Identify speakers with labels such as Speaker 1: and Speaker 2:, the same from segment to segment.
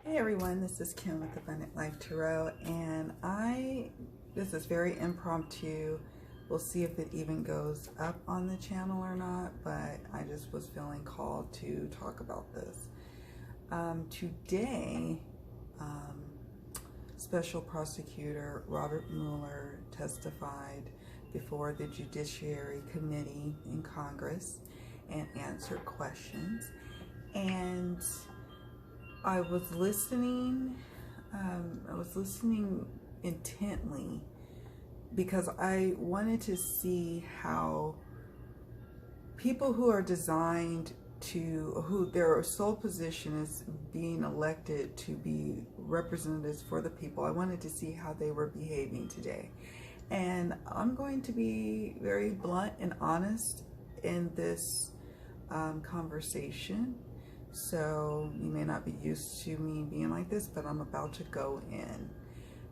Speaker 1: Hey everyone, this is Kim with Abundant Life Tarot, and this is very impromptu. We'll see if it even goes up on the channel or not, but I just was feeling called to talk about this. Today, Special Prosecutor Robert Mueller testified before the Judiciary Committee in Congress and answered questions. And I was listening intently because I wanted to see how people who are designed who their sole position is being elected to be representatives for the people, I wanted to see how they were behaving today. And I'm going to be very blunt and honest in this conversation. So you may not be used to me being like this, but I'm about to go in.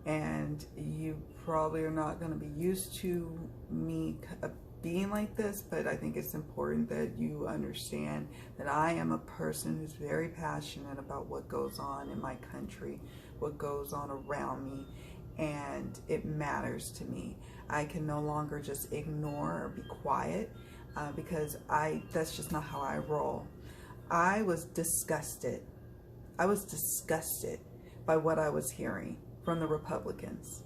Speaker 1: And you probably are not going to be used to me being like this, but I think it's important that you understand that I am a person who's very passionate about what goes on in my country, what goes on around me, and it matters to me. I can no longer just ignore or be quiet because that's just not how I roll. I was disgusted. I was disgusted by what I was hearing from the Republicans.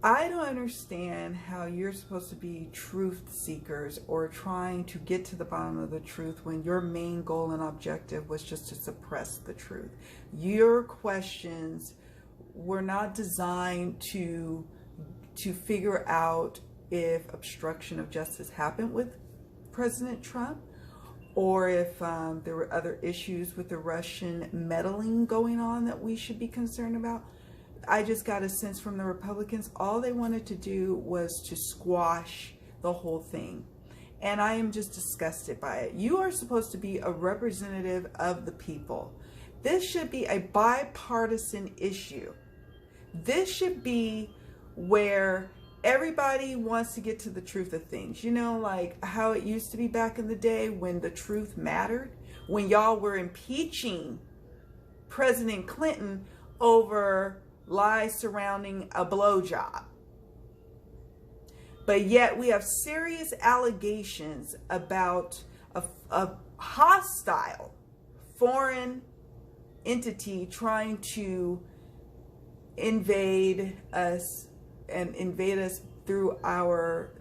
Speaker 1: I don't understand how you're supposed to be truth seekers or trying to get to the bottom of the truth when your main goal and objective was just to suppress the truth. Your questions were not designed to figure out if obstruction of justice happened with President Trump, or if there were other issues with the Russian meddling going on that we should be concerned about. I just got a sense from the Republicans, all they wanted to do was to squash the whole thing. And I am just disgusted by it. You are supposed to be a representative of the people. This should be a bipartisan issue. This should be where everybody wants to get to the truth of things. You know, like how it used to be back in the day when the truth mattered, when y'all were impeaching President Clinton over lies surrounding a blowjob. But yet we have serious allegations about a hostile foreign entity trying to invade us through our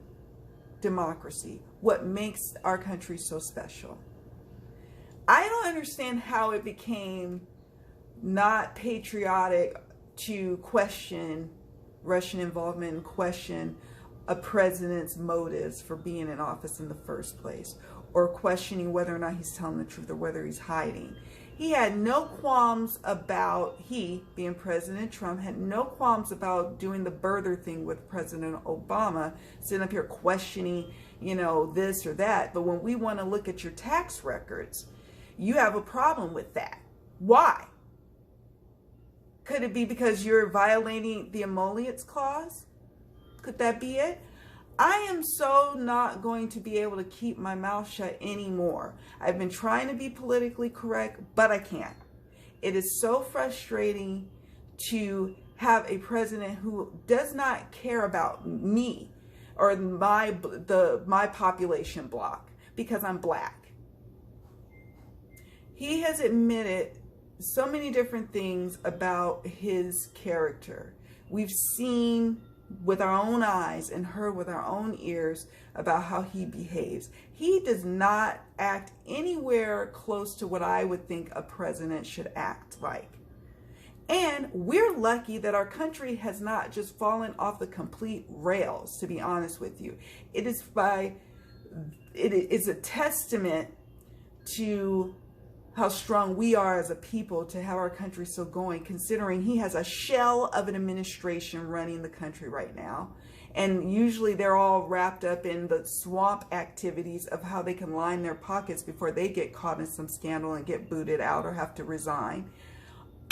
Speaker 1: democracy, what makes our country so special. I don't understand how it became not patriotic to question Russian involvement and question a president's motives for being in office in the first place, or questioning whether or not he's telling the truth or whether he's hiding. He had no qualms about, he, being President Trump, had no qualms about doing the birther thing with President Obama, sitting up here questioning, you know, this or that. But when we want to look at your tax records, you have a problem with that. Why? Could it be because you're violating the emollients clause? Could that be it? I am so not going to be able to keep my mouth shut anymore. I've been trying to be politically correct, but I can't. It is so frustrating to have a president who does not care about me or my population block because I'm black. He has admitted so many different things about his character. We've seen with our own eyes and heard with our own ears about how he behaves. He does not act anywhere close to what I would think a president should act like. And we're lucky that our country has not just fallen off the complete rails, to be honest with you. It is a testament to how strong we are as a people to have our country still going, considering he has a shell of an administration running the country right now. And usually they're all wrapped up in the swamp activities of how they can line their pockets before they get caught in some scandal and get booted out or have to resign.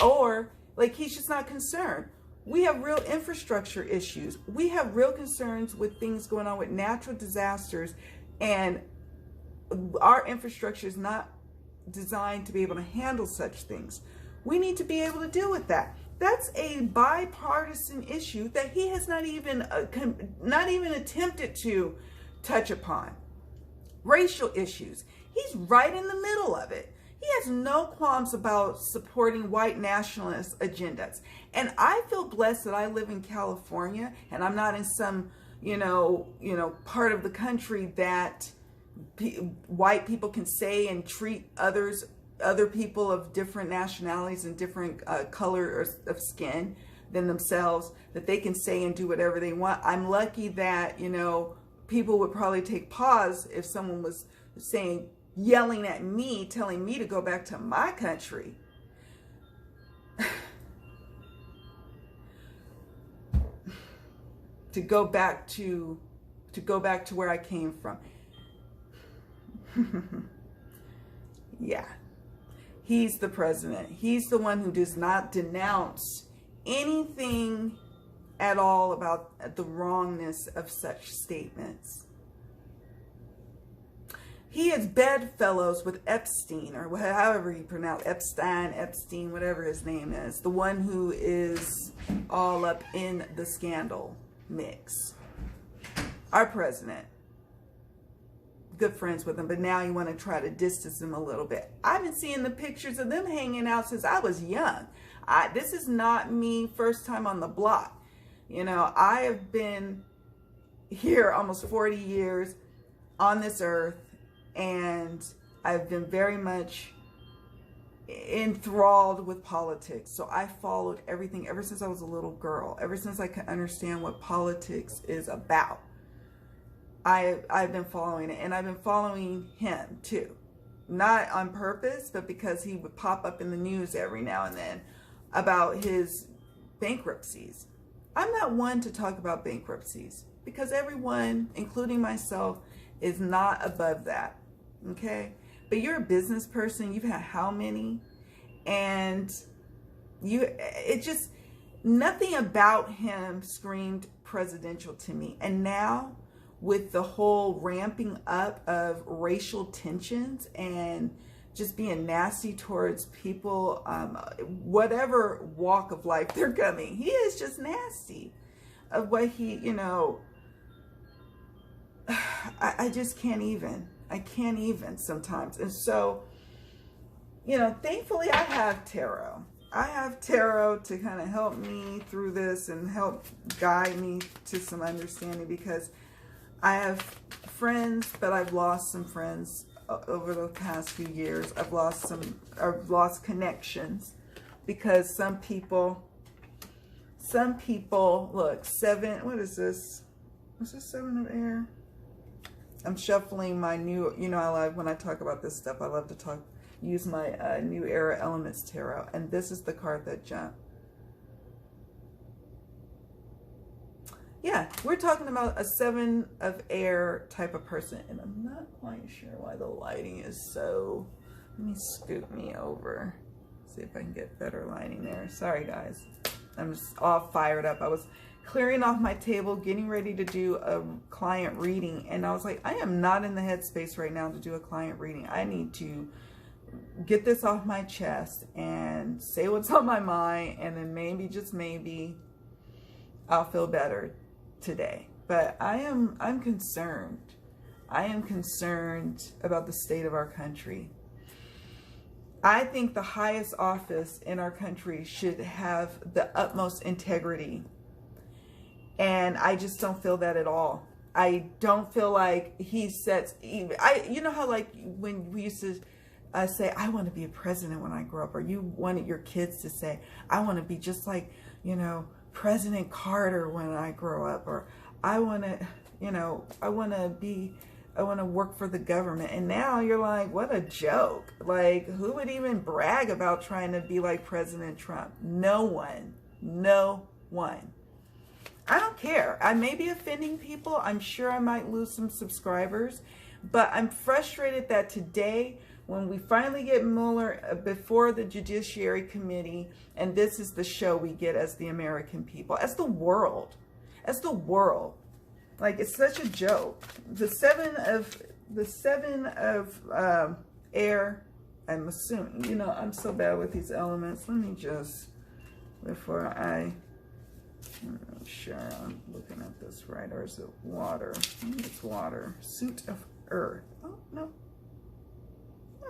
Speaker 1: Or, like, he's just not concerned. We have real infrastructure issues. We have real concerns with things going on with natural disasters, and our infrastructure is not designed to be able to handle such things. We need to be able to deal with that. That's a bipartisan issue that he has not even attempted to touch upon. Racial issues. He's right in the middle of it. He has no qualms about supporting white nationalist agendas. And I feel blessed that I live in California and I'm not in some, part of the country that white people can say and treat other people of different nationalities and different color of skin than themselves, that they can say and do whatever they want. I'm lucky that, people would probably take pause if someone was yelling at me, telling me to go back to my country. to go back to where I came from. Yeah. He's the president. He's the one who does not denounce anything at all about the wrongness of such statements. He is bedfellows with Epstein, or however you pronounce Epstein, whatever his name is, the one who is all up in the scandal mix. Our president. Good friends with him, but now you want to try to distance him a little bit. I've been seeing the pictures of them hanging out since I was young. This is not me first time on the block. I have been here almost 40 years on this earth, and I've been very much enthralled with politics. So I followed everything ever since I was a little girl, ever since I could understand what politics is about. I've been following it, and I've been following him too. Not on purpose, but because he would pop up in the news every now and then about his bankruptcies. I'm not one to talk about bankruptcies because everyone, including myself, is not above that, okay? But you're a business person, you've had how many? And nothing about him screamed presidential to me. And now, with the whole ramping up of racial tensions and just being nasty towards people, whatever walk of life they're coming, he is just nasty of what he, I just can't even. I can't even sometimes. And so, thankfully I have tarot. I have tarot to kind of help me through this and help guide me to some understanding, because I have friends, but I've lost some friends over the past few years. I've lost connections because some people, look, what is this? Is this 7 of air? I'm shuffling my new, I love when I talk about this stuff, I love to use my New Era Elements Tarot. And this is the card that jumped. Yeah, we're talking about a 7 of air type of person. And I'm not quite sure why the lighting is so... Let me scoot me over. See if I can get better lighting there. Sorry, guys. I'm just all fired up. I was clearing off my table, getting ready to do a client reading. And I was like, I am not in the headspace right now to do a client reading. I need to get this off my chest and say what's on my mind. And then maybe, just maybe, I'll feel better today. But I'm concerned. I am concerned about the state of our country. I think the highest office in our country should have the utmost integrity. And I just don't feel that at all. I don't feel like he sets, you know how like when we used to say, I want to be a president when I grow up, or you wanted your kids to say, I want to be just like, President Carter when I grow up, or I want to, I want to work for the government. And now you're like, what a joke. Like, who would even brag about trying to be like President Trump? No one. No one. I don't care. I may be offending people. I'm sure I might lose some subscribers. But I'm frustrated that today, when we finally get Mueller before the Judiciary Committee, and this is the show we get as the American people, as the world, like, it's such a joke. The seven of air I'm assuming, you know, I'm so bad with these elements. Let me just, before I, make sure I'm looking at this right, or is it water? I think it's water. Suit of earth. Oh, no.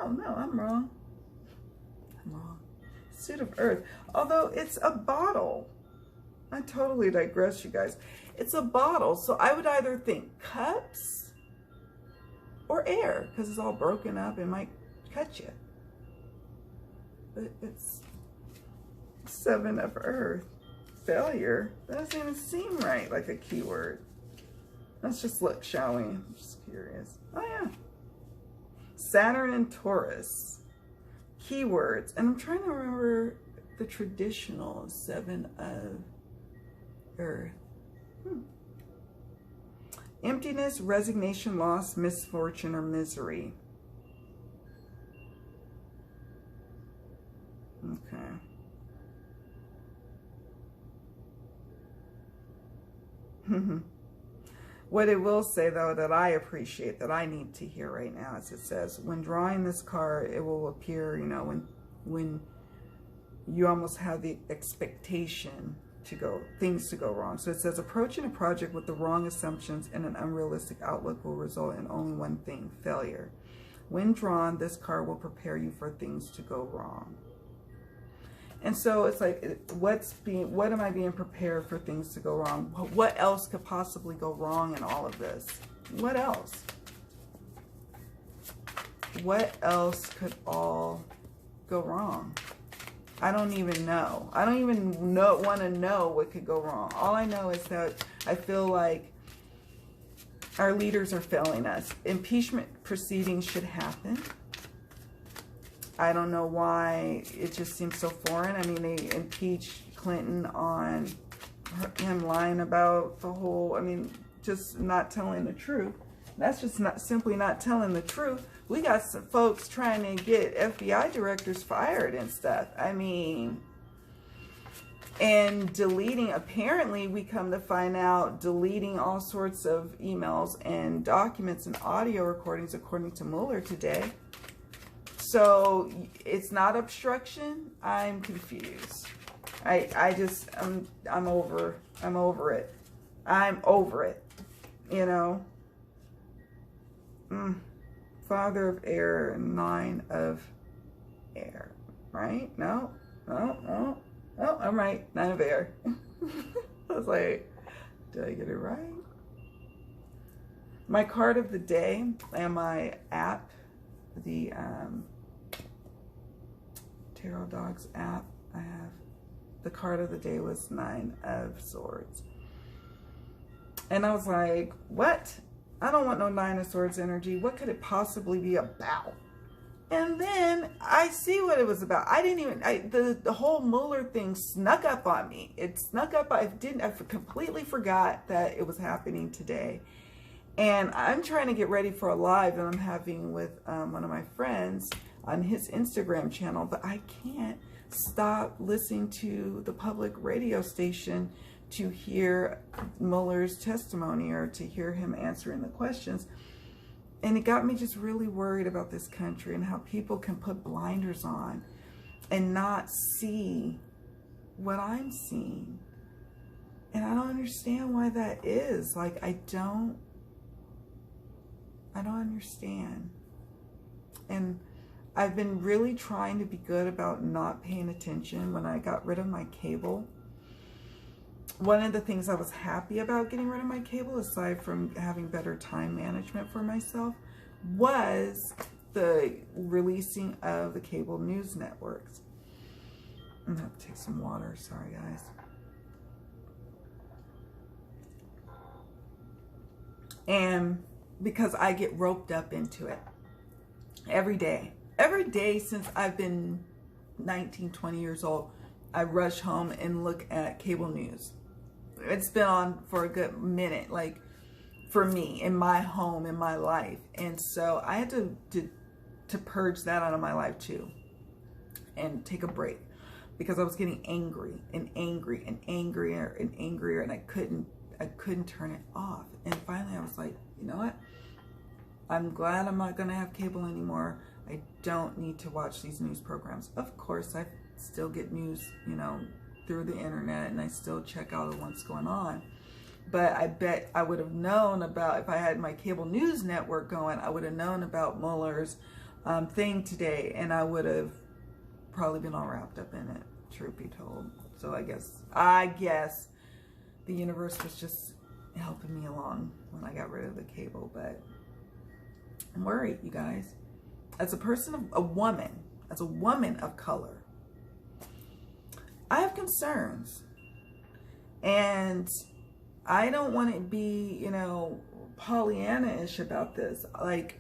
Speaker 1: Oh, no, I'm wrong. I'm wrong. Suit of earth. Although it's a bottle. I totally digress, you guys. It's a bottle, so I would either think cups or air, because it's all broken up. It might cut you. But it's 7 of earth. Failure. That doesn't even seem right, like a keyword. Let's just look, shall we? I'm just curious. Oh yeah. Saturn and Taurus. Keywords. And I'm trying to remember the traditional 7 of earth. Emptiness, resignation, loss, misfortune, or misery. Okay. What it will say, though, that I appreciate, that I need to hear right now, is it says, when drawing this card, it will appear, you know, when you almost have the expectation things to go wrong. So it says, approaching a project with the wrong assumptions and an unrealistic outlook will result in only one thing, failure. When drawn, this card will prepare you for things to go wrong. And so it's like, what am I being prepared for things to go wrong? What else could possibly go wrong in all of this? What else? What else could all go wrong? I don't even know. I don't even want to know what could go wrong. All I know is that I feel like our leaders are failing us. Impeachment proceedings should happen. I don't know why it just seems so foreign. I mean, they impeached Clinton on him lying about the whole, I mean, just not telling the truth. That's just simply not telling the truth. We got some folks trying to get FBI directors fired and stuff. I mean, and deleting, apparently we come to find out, deleting all sorts of emails and documents and audio recordings according to Mueller today. So it's not obstruction. I'm confused. I'm over it. I'm over it. You know. Father of air and 9 of air. Right? No. Oh, I'm right. 9 of air. I was like, did I get it right? My card of the day and my app, the Tarot Dogs app, I have, the card of the day was 9 of Swords. And I was like, what? I don't want no 9 of Swords energy. What could it possibly be about? And then I see what it was about. I didn't even, the whole Mueller thing snuck up on me. It snuck up, I completely forgot that it was happening today. And I'm trying to get ready for a live that I'm having with one of my friends on his Instagram channel, but I can't stop listening to the public radio station to hear Mueller's testimony or to hear him answering the questions. And it got me just really worried about this country and how people can put blinders on and not see what I'm seeing. And I don't understand why that is. Like, I don't understand. And I've been really trying to be good about not paying attention. When I got rid of my cable, one of the things I was happy about getting rid of my cable, aside from having better time management for myself, was the releasing of the cable news networks. I'm gonna have to take some water, sorry guys. And because I get roped up into it every day since I've been 19, 20 years old, I rush home and look at cable news. It's been on for a good minute, like for me, in my home, in my life. And so I had to purge that out of my life too and take a break, because I was getting angry and angry and angrier and angrier, and I couldn't turn it off. And finally I was like, you know what? I'm glad I'm not going to have cable anymore. I don't need to watch these news programs. Of course, I still get news, you know, through the internet, and I still check out what's going on. But I bet I would have known about, if I had my cable news network going, I would have known about Mueller's thing today, and I would have probably been all wrapped up in it, truth be told. So I guess the universe was just helping me along when I got rid of the cable. But I'm worried, you guys. As a person, a woman of color, I have concerns. And I don't want to be, you know, Pollyanna-ish about this. Like,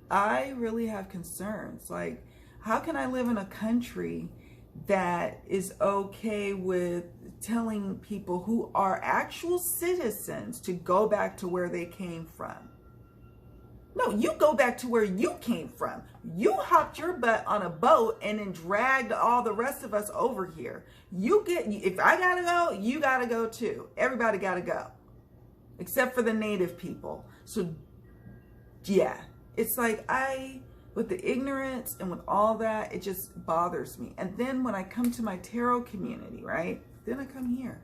Speaker 1: I really have concerns. Like, how can I live in a country that is okay with telling people who are actual citizens to go back to where they came from? No, you go back to where you came from. You hopped your butt on a boat and then dragged all the rest of us over here. If I gotta go, you gotta go too. Everybody gotta go. Except for the native people. So, yeah. It's like with the ignorance and with all that, it just bothers me. And then when I come to my tarot community, right? Then I come here.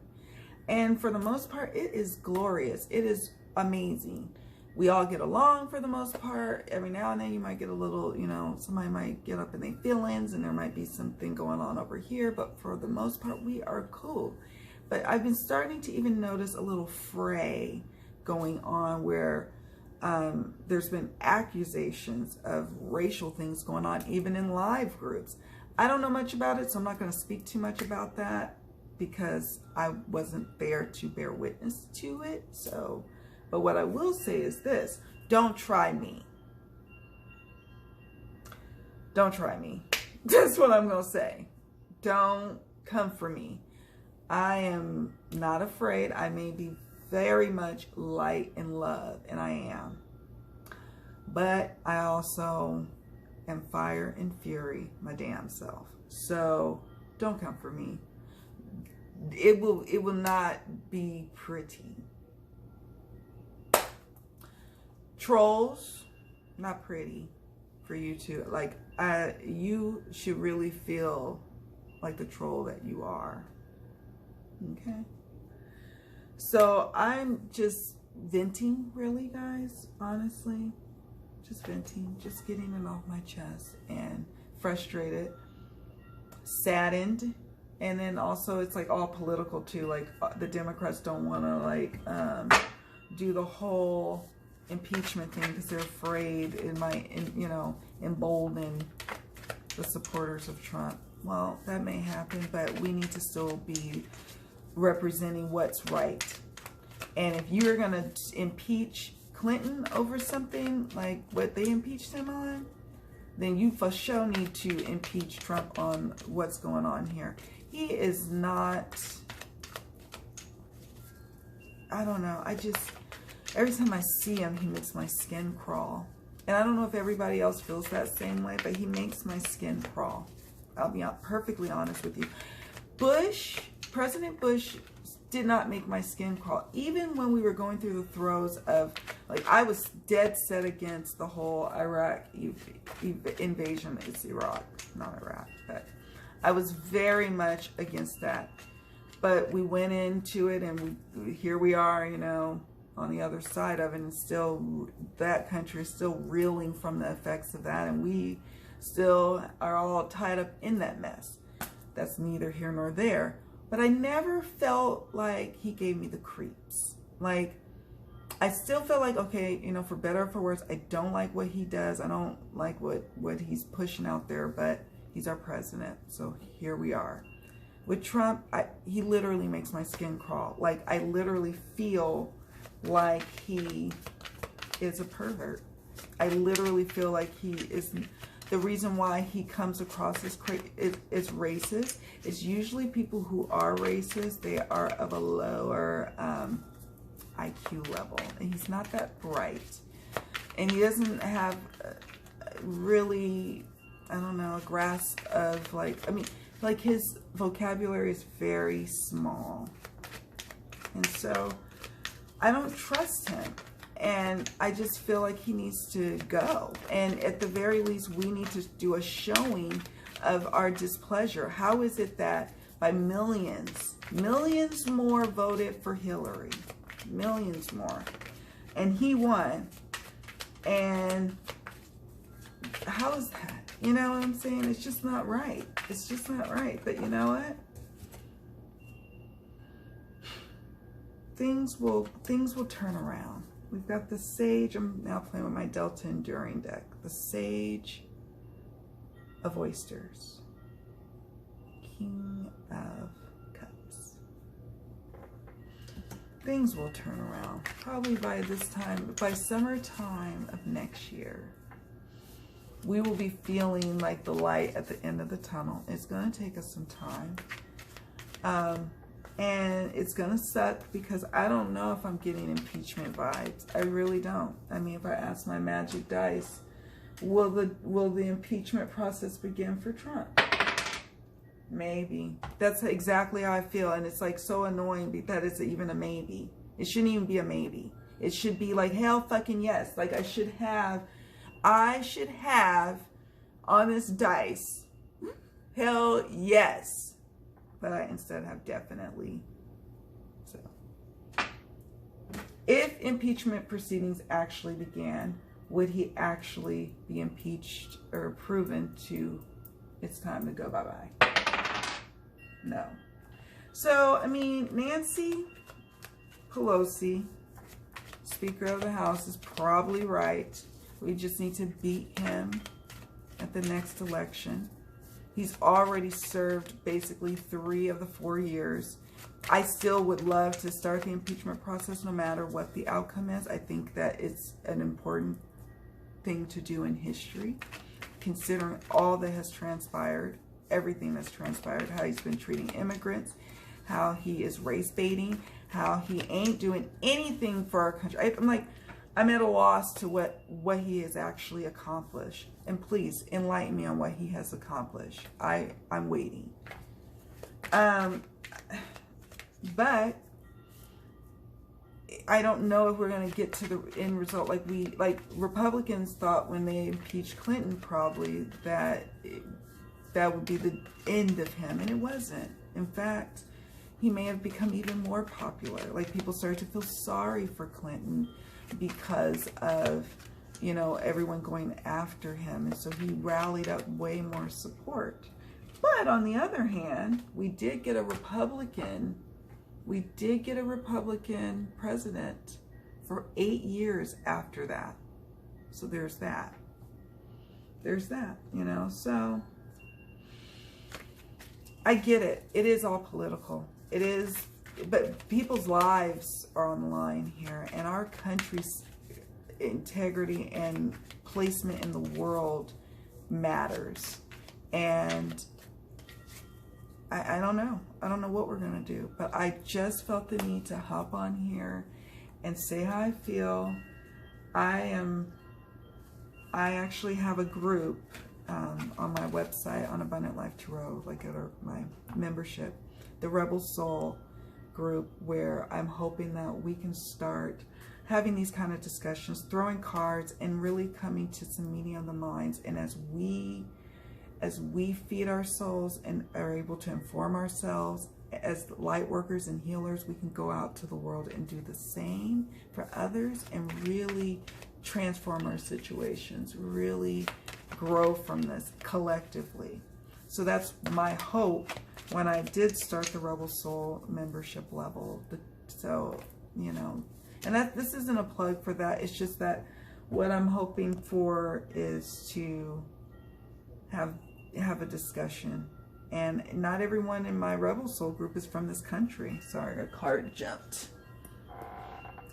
Speaker 1: And for the most part, it is glorious. It is amazing. We all get along for the most part. Every now and then you might get a little, you know, somebody might get up in their feelings and there might be something going on over here. But for the most part, we are cool. But I've been starting to even notice a little fray going on where there's been accusations of racial things going on, even in live groups. I don't know much about it, so I'm not going to speak too much about that because I wasn't there to bear witness to it. So, but what I will say is this: don't try me. Don't try me. That's what I'm going to say. Don't come for me. I am not afraid. I may be very much light and love, and I am. But I also am fire and fury, my damn self. So don't come for me. It will not be pretty. Trolls, not pretty for you to, like, you should really feel like the troll that you are. Okay? So I'm just venting, really, guys, honestly. Just venting, just getting it off my chest, and frustrated, saddened, and then also it's like all political too. Like the Democrats don't want to like do the whole impeachment thing because they're afraid it might, you know, embolden the supporters of Trump. Well, that may happen, but we need to still be representing what's right. And if you're going to impeach Clinton over something like what they impeached him on, then you for sure need to impeach Trump on what's going on here. He is not, I don't know, every time I see him, he makes my skin crawl. And I don't know if everybody else feels that same way, but he makes my skin crawl. I'll be perfectly honest with you. President Bush did not make my skin crawl. Even when we were going through the throes of, like, I was dead set against the whole Iraq invasion. It's Iraq, not Iraq, but I was very much against that. But we went into it, and here we are, you know, on the other side of it, and still, that country is still reeling from the effects of that, and we still are all tied up in that mess. That's neither here nor there. But I never felt like he gave me the creeps. Like, I still felt like, okay, you know, for better or for worse, I don't like what he does. I don't like what he's pushing out there, but he's our president. So here we are. With Trump, he literally makes my skin crawl. Like, I literally feel like he is a pervert. I literally feel like he is... The reason why he comes across as racist is usually people who are racist, they are of a lower IQ level. And he's not that bright. And he doesn't have really, I don't know, a grasp of, like, I mean, like, his vocabulary is very small. And so I don't trust him. And I just feel like he needs to go. And at the very least, we need to do a showing of our displeasure. How is it that by millions more voted for Hillary? Millions more. And he won. And how is that? You know what I'm saying? It's just not right. It's just not right. But you know what? Things will turn around. We've got the Sage. I'm now playing with my Delta Enduring deck. The Sage of Oysters. King of Cups. Things will turn around. Probably by this time, by summertime of next year, we will be feeling like the light at the end of the tunnel. It's going to take us some time. And it's going to suck because I don't know if I'm getting impeachment vibes. I really don't. I mean, if I ask my magic dice, will the impeachment process begin for Trump? Maybe. That's exactly how I feel. And it's like so annoying that it's even a maybe. It shouldn't even be a maybe. It should be like, hell fucking yes. Like I should have on this dice, hell yes. But I instead have definitely. So, if impeachment proceedings actually began, would he actually be impeached or proven to, it's time to go bye-bye? No. So, I mean, Nancy Pelosi, Speaker of the House, is probably right. We just need to beat him at the next election. He's already served basically 3 of the 4 years. I still would love to start the impeachment process no matter what the outcome is. I think that it's an important thing to do in history, considering all that has transpired, everything that's transpired, how he's been treating immigrants, how he is race baiting, how he ain't doing anything for our country. I'm at a loss to what he has actually accomplished. And please enlighten me on what he has accomplished. I'm waiting. But I don't know if we're going to get to the end result like Republicans thought when they impeached Clinton, probably that would be the end of him, and it wasn't. In fact, he may have become even more popular. Like people started to feel sorry for Clinton because of, you know, everyone going after him. And so he rallied up way more support. But on the other hand, we did get a Republican president for 8 years after that. So there's that. There's that, you know. So I get it. It is all political. It is. But people's lives are on the line here, and our country's integrity and placement in the world matters. And I don't know. I don't know what we're going to do. But I just felt the need to hop on here and say how I feel. I actually have a group on my website, on Abundant Life Tarot, like at my membership, the Rebel Soul group, where I'm hoping that we can start having these kind of discussions, throwing cards, and really coming to some meeting of the minds. And as we feed our souls and are able to inform ourselves as light workers and healers, we can go out to the world and do the same for others and really transform our situations, really grow from this collectively. So that's my hope when I did start the Rebel Soul membership level. So, you know, and this isn't a plug for that. It's just that what I'm hoping for is to have a discussion. And not everyone in my Rebel Soul group is from this country. Sorry, a card jumped.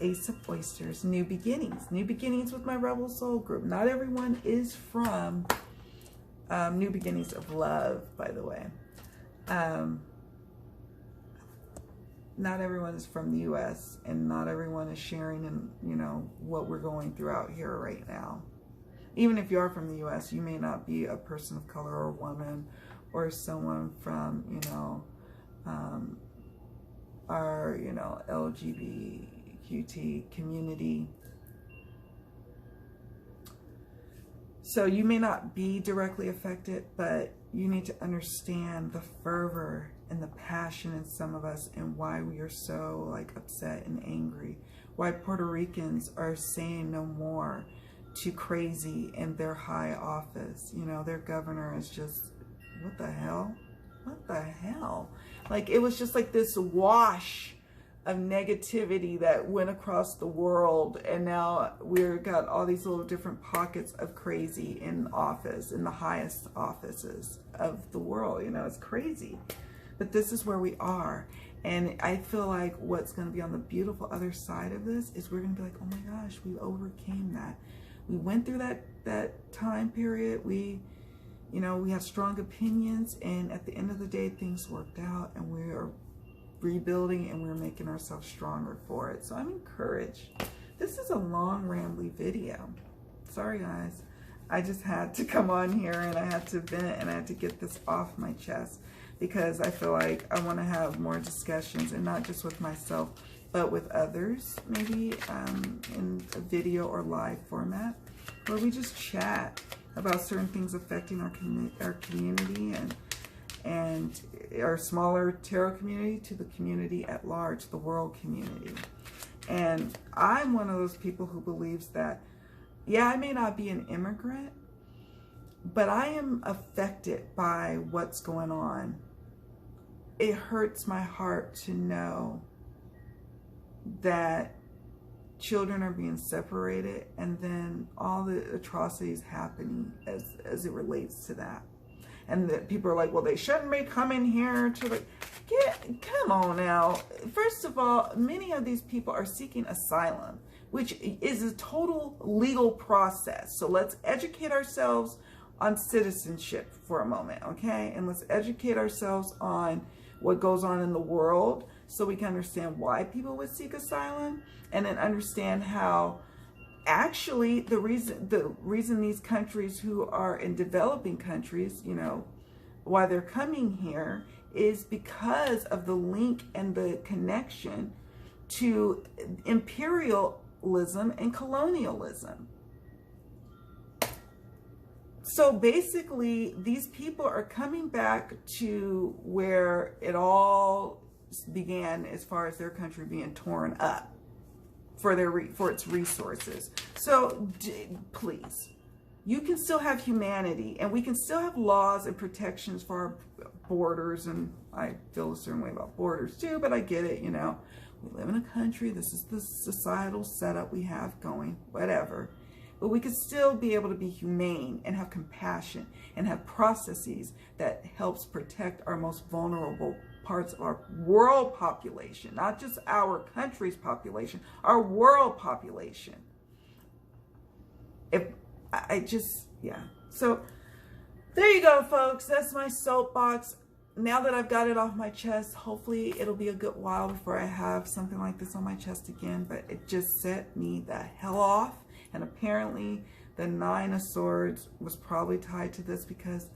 Speaker 1: Ace of Oysters, New Beginnings. New Beginnings with my Rebel Soul group. Not everyone is from New Beginnings of Love, by the way. Not everyone is from the U.S. and not everyone is sharing in, you know, what we're going through out here right now. Even if you are from the U.S., you may not be a person of color or a woman or someone from, you know, our, you know, LGBTQT community. So you may not be directly affected, but you need to understand the fervor and the passion in some of us and why we are so like upset and angry. Why Puerto Ricans are saying no more to crazy in their high office. You know, their governor is just, what the hell? What the hell? Like, it was just like this wash of negativity that went across the world, and now we've got all these little different pockets of crazy in office, in the highest offices of the world. You know, it's crazy. But this is where we are. And I feel like what's going to be on the beautiful other side of this is we're going to be like, oh my gosh, we overcame that. We went through that time period. We have strong opinions, and at the end of the day, things worked out, and we are rebuilding, and we're making ourselves stronger for it. So I'm encouraged. This is a long, rambly video. Sorry, guys. I just had to come on here, and I had to vent, and I had to get this off my chest, because I feel like I want to have more discussions, and not just with myself, but with others, maybe in a video or live format, where we just chat about certain things affecting our community and our smaller tarot community to the community at large, the world community. And I'm one of those people who believes that, yeah, I may not be an immigrant, but I am affected by what's going on. It hurts my heart to know that children are being separated, and then all the atrocities happening as it relates to that. And that people are like, well, they shouldn't be coming here to the... Come on now. First of all, many of these people are seeking asylum, which is a total legal process. So let's educate ourselves on citizenship for a moment, okay? And let's educate ourselves on what goes on in the world, so we can understand why people would seek asylum, and then understand how actually the reason these countries who are in developing countries, you know, why they're coming here is because of the link and the connection to imperialism and colonialism. So basically, these people are coming back to where it all began, as far as their country being torn up for its resources. So please, you can still have humanity, and we can still have laws and protections for our borders. And I feel a certain way about borders too, but I get it. You know, we live in a country. This is the societal setup we have going, whatever. But we could still be able to be humane and have compassion and have processes that helps protect our most vulnerable parts of our world population, not just our country's population, our world population. So there you go, folks. That's my soapbox. Now that I've got it off my chest, hopefully it'll be a good while before I have something like this on my chest again, but it just set me the hell off. And apparently the 9 of Swords was probably tied to this, because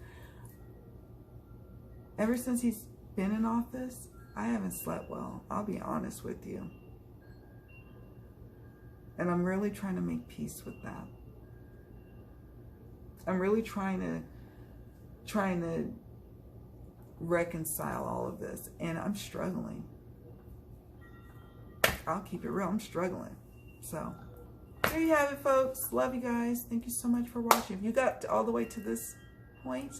Speaker 1: ever since he's been in office, I haven't slept well. I'll be honest with you. And I'm really trying to make peace with that. I'm really trying to reconcile all of this, and I'm struggling. I'll keep it real. I'm struggling. So there you have it, folks. Love you guys. Thank you so much for watching. If you got all the way to this point,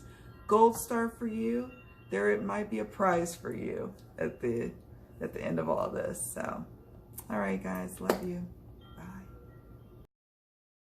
Speaker 1: gold star for you. There might be a prize for you at the end of all this. So, all right, guys. Love you.